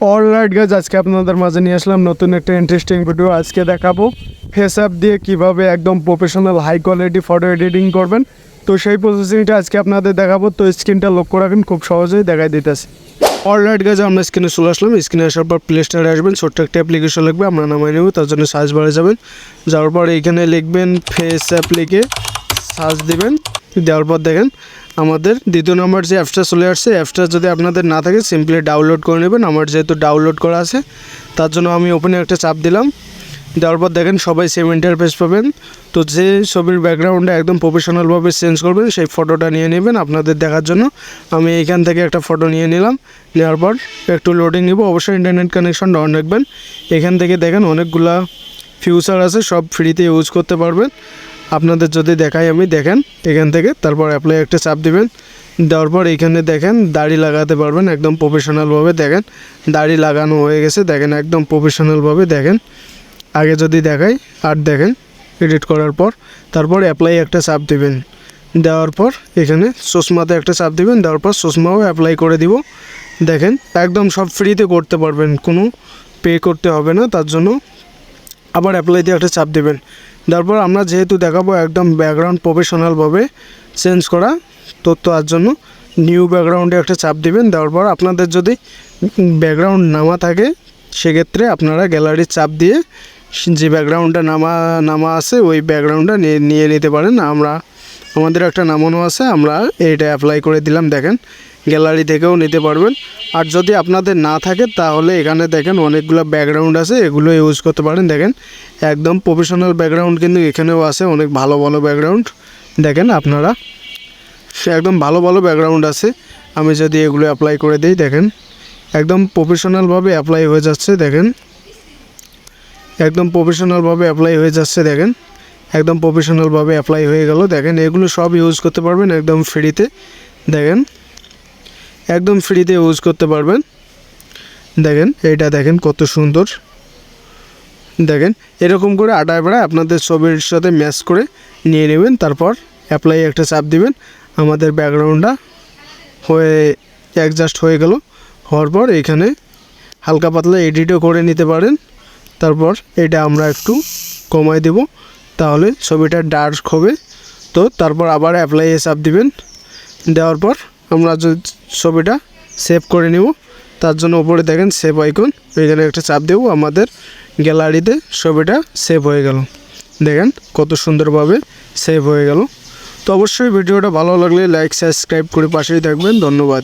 Alright guys, আজকে আপনাদের মাঝে নিয়ে আসলাম নতুন একটা ইন্টারেস্টিং ভিডিও। আজকে দেখাবো ফেস অ্যাপ দিয়ে কিভাবে একদম professional high quality photo editing করবেন। তো সেই প্রসেসিংটা আজকে আপনাদের দেখাবো। তো স্ক্রিনটা লক্ষ্য রাখেন, খুব সহজেই দেখাই দিতেছে। অলরাইট গাইজ, আমরা স্ক্রিনে চলে আসলাম। স্ক্রিনে আসার পর প্লে স্টোরে আসবেন, ছোট্ট একটা অ্যাপ্লিকেশন লিখবে, আমরা নামাই নেব। তার জন্য সার্চ বারে যাবেন, যাওয়ার পর এইখানে লিখবেন ফেস অ্যাপ, লিখে সার্চ দিবেন। দেওয়ার পর দেখেন আমাদের দ্বিতীয় নম্বর যে অ্যাপসটা চলে আসছে। অ্যাপসটা যদি আপনাদের না থাকে সিম্পলি ডাউনলোড করে নেবেন। আমার যেহেতু ডাউনলোড করা আছে তার জন্য আমি ওপেনে একটা চাপ দিলাম। দেওয়ার পর দেখেন সবাই সেম ইন্টারফেস পাবেন। তো যে ছবির ব্যাকগ্রাউন্ডটা একদম প্রফেশনালভাবে চেঞ্জ করবেন সেই ফটোটা নিয়ে নেবেন আপনাদের দেখার জন্য। আমি এইখান থেকে একটা ফটো নিয়ে নিলাম। নেওয়ার পর একটু লোডিং নেব, অবশ্যই ইন্টারনেট কানেকশনটা অন রাখবেন। এখান থেকে দেখেন অনেকগুলা ফিউচার আছে, সব ফ্রিতে ইউজ করতে পারবেন। আপনাদের যদি দেখাই আমি, দেখেন এখান থেকে, তারপর অ্যাপ্লাই একটা চাপ দিবেন। দেওয়ার পর এইখানে দেখেন দাড়ি লাগাতে পারবেন একদম প্রফেশনালভাবে। দেখেন দাড়ি লাগানো হয়ে গেছে, দেখেন একদম প্রফেশনালভাবে। দেখেন আগে যদি দেখাই, আর দেখেন এডিট করার পর তারপর অ্যাপ্লাই একটা চাপ দিবেন। দেওয়ার পর এখানে চশমাতে একটা চাপ দিবেন। দেওয়ার পর চশমাও অ্যাপ্লাই করে দিব। দেখেন একদম সব ফ্রিতে করতে পারবেন, কোনো পে করতে হবে না। তার জন্য আবার অ্যাপ্লাই দিয়ে একটা চাপ দেবেন। তারপর আমরা যেহেতু দেখাবো একদম ব্যাকগ্রাউন্ড প্রফেশনালভাবে চেঞ্জ করা, তো তার জন্য নিউ ব্যাকগ্রাউন্ডে একটা চাপ দিবেন। দেওয়ার পর আপনাদের যদি ব্যাকগ্রাউন্ড নামা থাকে সেক্ষেত্রে আপনারা গ্যালারির চাপ দিয়ে যে ব্যাকগ্রাউন্ডটা নামা আছে ওই ব্যাকগ্রাউন্ডটা নিয়ে নিতে পারেন। আমাদের একটা নামানো আছে, আমরা এইটা অ্যাপ্লাই করে দিলাম। দেখেন গ্যালারি থেকেও নিতে পারবেন। আর যদি আপনাদের না থাকে তাহলে এখানে দেখেন অনেকগুলো ব্যাকগ্রাউন্ড আছে, এগুলো ইউজ করতে পারেন। দেখেন একদম প্রফেশনাল ব্যাকগ্রাউন্ড কিন্তু এখানেও আছে, অনেক ভালো ভালো ব্যাকগ্রাউন্ড। দেখেন আপনারা একদম ভালো ভালো ব্যাকগ্রাউন্ড আছে। আমি যদি এগুলো অ্যাপ্লাই করে দিই, দেখেন একদম প্রফেশনালভাবে অ্যাপ্লাই হয়ে যাচ্ছে। দেখেন একদম প্রফেশনালভাবে অ্যাপ্লাই হয়ে যাচ্ছে। দেখেন একদম প্রফেশনালভাবে অ্যাপ্লাই হয়ে গেল। দেখেন এগুলো সব ইউজ করতে পারবেন একদম ফ্রিতে। দেখেন একদম ফ্রিতে ইউজ করতে পারবেন। দেখেন এইটা দেখেন কত সুন্দর। দেখেন এরকম করে আটায় বেড়ায় আপনাদের ছবির সাথে ম্যাচ করে নিয়ে নেবেন। তারপর অ্যাপ্লাই একটা চাপ দিবেন। আমাদের ব্যাকগ্রাউন্ডটা অ্যাডজাস্ট হয়ে গেল। হওয়ার পর এখানে হালকা পাতলা এডিটও করে নিতে পারেন। তারপর এটা আমরা একটু কমাই দেব, তাহলে ছবিটা ডার্ক হবে। তো তারপর আবার অ্যাপ্লাই চাপ দিবেন। দেওয়ার পর আমরা ছবিটা সেভ করে নেব। তার জন্য উপরে দেখেন সেভ আইকন, এখানে একটা চাপ দেব। আমাদের গ্যালারিতে ছবিটা সেভ হয়ে গেল। দেখেন কত সুন্দরভাবে সেভ হয়ে গেল। তো অবশ্যই ভিডিওটা ভালো লাগলে লাইক সাবস্ক্রাইব করে পাশেই থাকবেন। ধন্যবাদ।